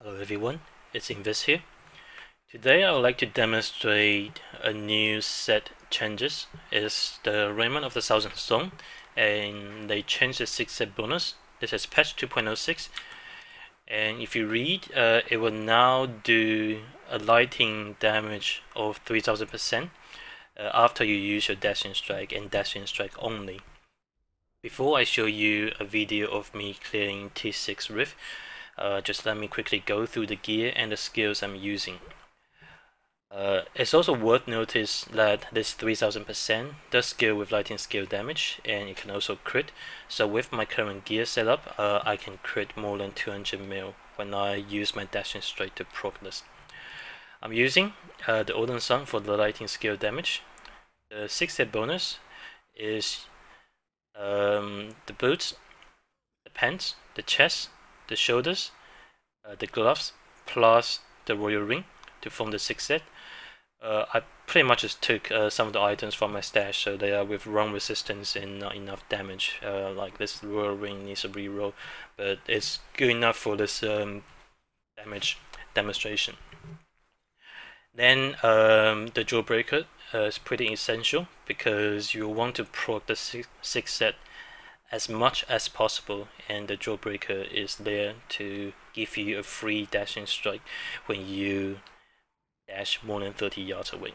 Hello everyone, it's INVIS here. Today I would like to demonstrate a new set changes. It's the Raimend of the Thousand Stone, and they changed the 6 set bonus. This is patch 2.06, and if you read, it will now do a lightning damage of 3000% after you use your dashing strike and dashing strike only. Before I show you a video of me clearing T6 Rift, just let me quickly go through the gear and the skills I'm using. It's also worth notice that this 3000% does scale with lightning scale damage, and it can also crit. So with my current gear setup, I can crit more than 200 mil when I use my dashing strike to proc this. I'm using the Odin Sun for the lightning scale damage. The 6 hit bonus is the boots, the pants, the chest, the shoulders, the gloves, plus the royal ring to form the 6 set. I pretty much just took some of the items from my stash, so they are with run resistance and not enough damage. Like this royal ring needs a reroll, but it's good enough for this damage demonstration. Then the Jawbreaker is pretty essential because you want to proc the 6 set as much as possible, and the Jawbreaker is there to give you a free dashing strike when you dash more than 30 yards away.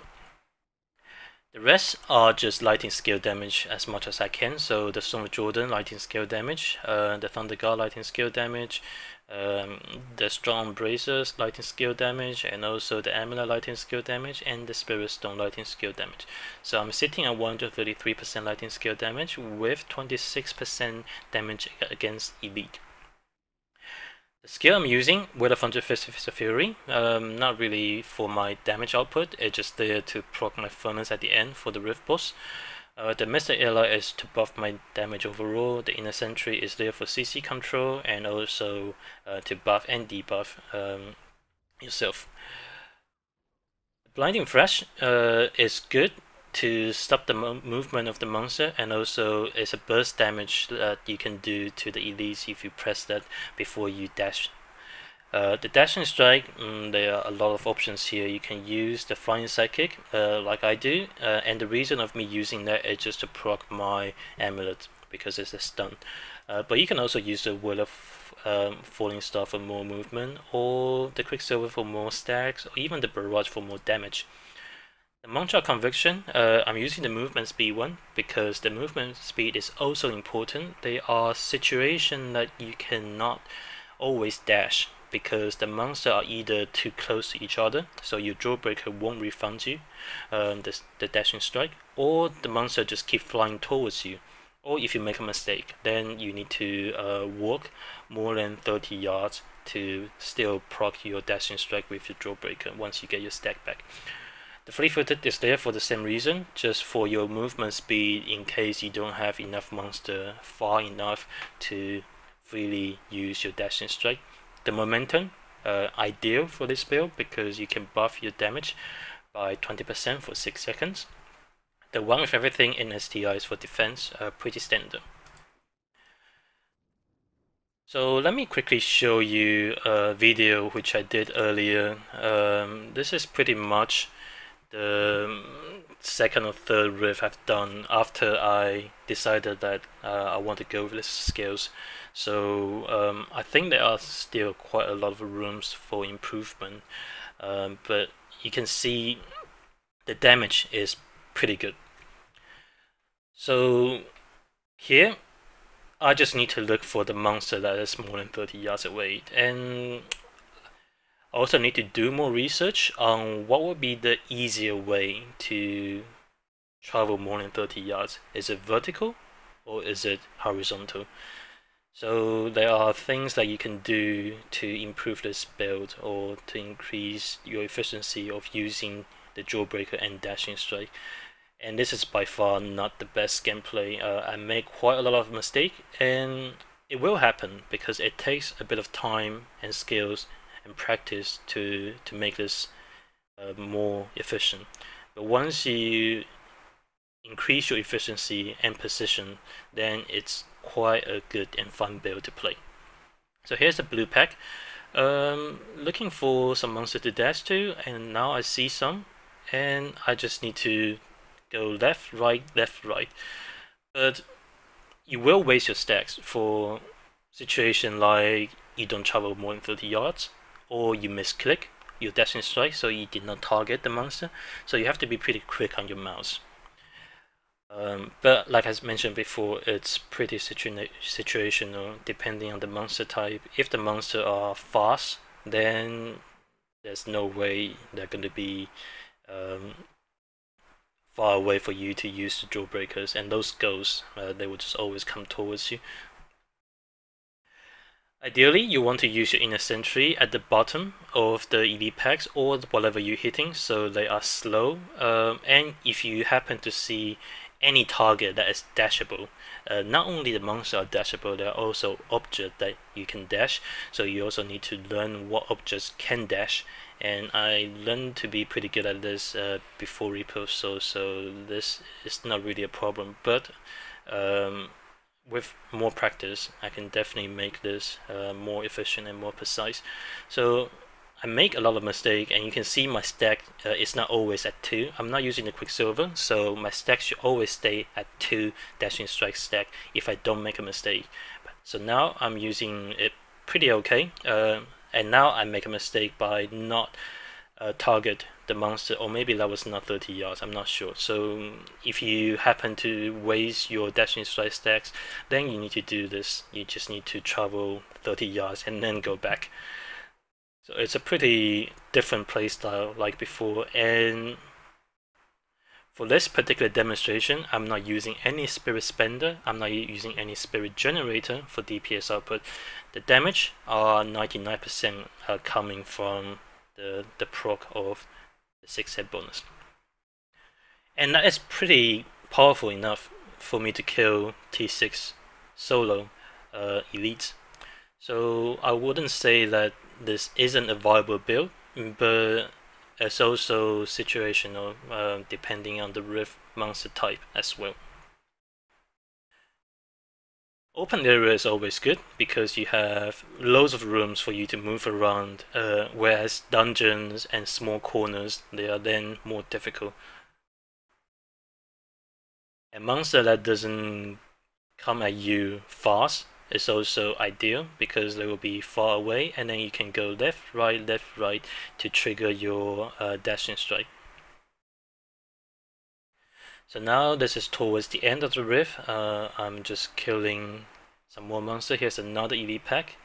The rest are just lightning scale damage as much as I can. So the Stone of Jordan lightning scale damage, the Thunder Guard lightning scale damage, the Strong Embracers lightning scale damage, and also the Amulet lightning scale damage, and the Spirit Stone lightning scale damage. So I'm sitting at 133% lightning scale damage with 26% damage against elite. The skill I'm using, Wheel of 150 Fist of Fury, not really for my damage output, it's just there to proc my furnace at the end for the Rift boss. The Mystic Ally is to buff my damage overall, the Inner Sentry is there for CC control, and also to buff and debuff yourself. Blinding Flash is good to stop the movement of the monster, and also it's a burst damage that you can do to the elites if you press that before you dash. The dashing strike, there are a lot of options here. You can use the flying psychic like I do, and the reason of me using that is just to proc my amulet because it's a stun. But you can also use the Will of Falling Star for more movement, or the Quicksilver for more stacks, or even the Barrage for more damage. The Moonshot Conviction, I'm using the movement speed one because the movement speed is also important. There are situations that you cannot always dash because the monsters are either too close to each other, so your Jawbreaker won't refund you the dashing strike, or the monster just keep flying towards you. Or if you make a mistake, then you need to walk more than 30 yards to still proc your dashing strike with your Jawbreaker once you get your stack back. The Fleet-footed is there for the same reason, just for your movement speed in case you don't have enough monster far enough to freely use your dashing strike. The Momentum, ideal for this build because you can buff your damage by 20% for 6 seconds. The one with everything in STI is for defense, pretty standard. So let me quickly show you a video which I did earlier. This is pretty much the second or third riff I've done after I decided that I want to go with these skills. So I think there are still quite a lot of rooms for improvement, but you can see the damage is pretty good. So here I just need to look for the monster that is more than 30 yards away, and I also need to do more research on what would be the easier way to travel more than 30 yards. Is it vertical or is it horizontal? So there are things that you can do to improve this build or to increase your efficiency of using the Jawbreaker and dashing strike. And this is by far not the best gameplay. I make quite a lot of mistakes, and it will happen because it takes a bit of time and skills and practice to make this more efficient. But once you increase your efficiency and precision, then it's quite a good and fun build to play. So here's the blue pack. Looking for some monster to dash to, and now I see some, and I just need to go left, right, left, right. But you will waste your stacks for situation like you don't travel more than 30 yards, or you misclick your dashing strike, so you did not target the monster. So you have to be pretty quick on your mouse. But like I mentioned before, it's pretty situational depending on the monster type. If the monster are fast, then there's no way they're going to be far away for you to use the jawbreakers, and those ghosts, they will just always come towards you. Ideally, you want to use your inner sentry at the bottom of the elite packs or whatever you're hitting, so they are slow. And if you happen to see any target that is dashable, not only the monsters are dashable, there are also objects that you can dash. So you also need to learn what objects can dash. And I learned to be pretty good at this before Repo, so this is not really a problem. But with more practice, I can definitely make this more efficient and more precise. So I make a lot of mistakes, and you can see my stack is not always at 2. I'm not using the Quicksilver, so my stack should always stay at 2 dashing strike stack if I don't make a mistake. So now I'm using it pretty okay, and now I make a mistake by not target the monster, or maybe that was not 30 yards, I'm not sure. So if you happen to waste your dashing strike stacks, then you need to do this. You just need to travel 30 yards and then go back. So it's a pretty different playstyle like before, and for this particular demonstration, I'm not using any Spirit Spender, I'm not using any Spirit Generator for DPS output. The damage are 99% coming from the proc of the 6 hit bonus. And that is pretty powerful enough for me to kill T6 solo elites. So I wouldn't say that this isn't a viable build, but it's also situational depending on the Rift monster type as well. Open area is always good because you have loads of rooms for you to move around, whereas dungeons and small corners, they are then more difficult. A monster that doesn't come at you fast is also ideal because they will be far away, and then you can go left, right to trigger your dashing strike. So now this is towards the end of the rift. I'm just killing some more monster. Here's another elite pack.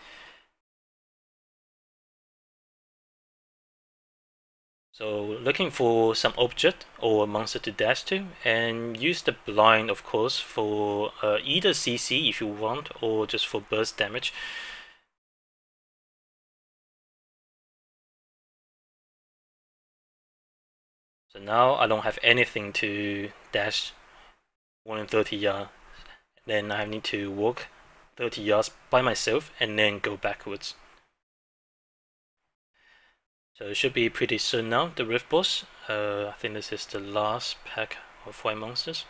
So looking for some object or monster to dash to, and use the blind of course for either CC if you want, or just for burst damage. So now I don't have anything to dash more than 30 yards. Then I need to walk 30 yards by myself and then go backwards. So it should be pretty soon now, the Rift Boss. I think this is the last pack of white monsters.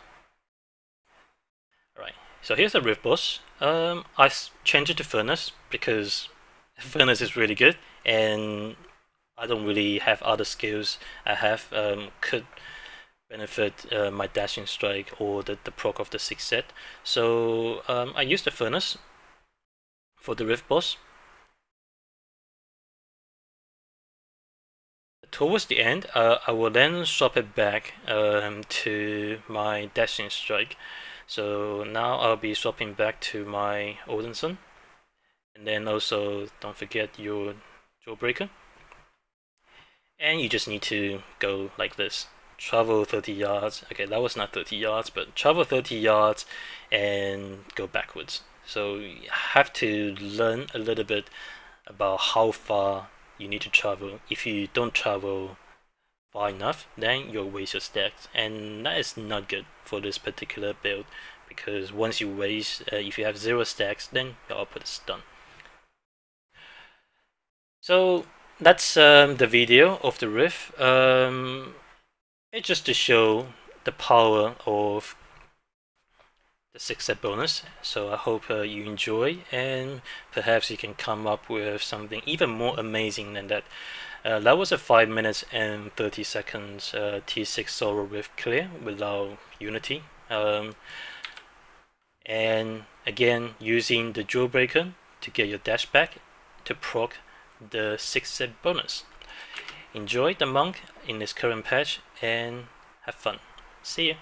Alright, so here's the Rift Boss. I changed it to Furnace because Furnace is really good, and I don't really have other skills I have could benefit my dashing strike or the proc of the 6 set. So I used the Furnace for the Rift Boss. Towards the end, I will then swap it back to my dashing strike. So now I'll be swapping back to my Odinson, and then also don't forget your Jawbreaker. And you just need to go like this. Travel 30 yards. Okay, that was not 30 yards, but travel 30 yards and go backwards. So you have to learn a little bit about how far you need to travel. If you don't travel far enough, then you'll waste your stacks, and that is not good for this particular build, because once you waste, if you have 0 stacks, then your output is done. So that's the video of the Rift. It's just to show the power of the 6-set bonus. So I hope you enjoy, and perhaps you can come up with something even more amazing than that. That was a 5 minutes and 30 seconds T6 solo with clear without unity. And again, using the jewel breaker to get your dash back to proc the 6-set bonus. Enjoy the monk in this current patch and have fun. See ya!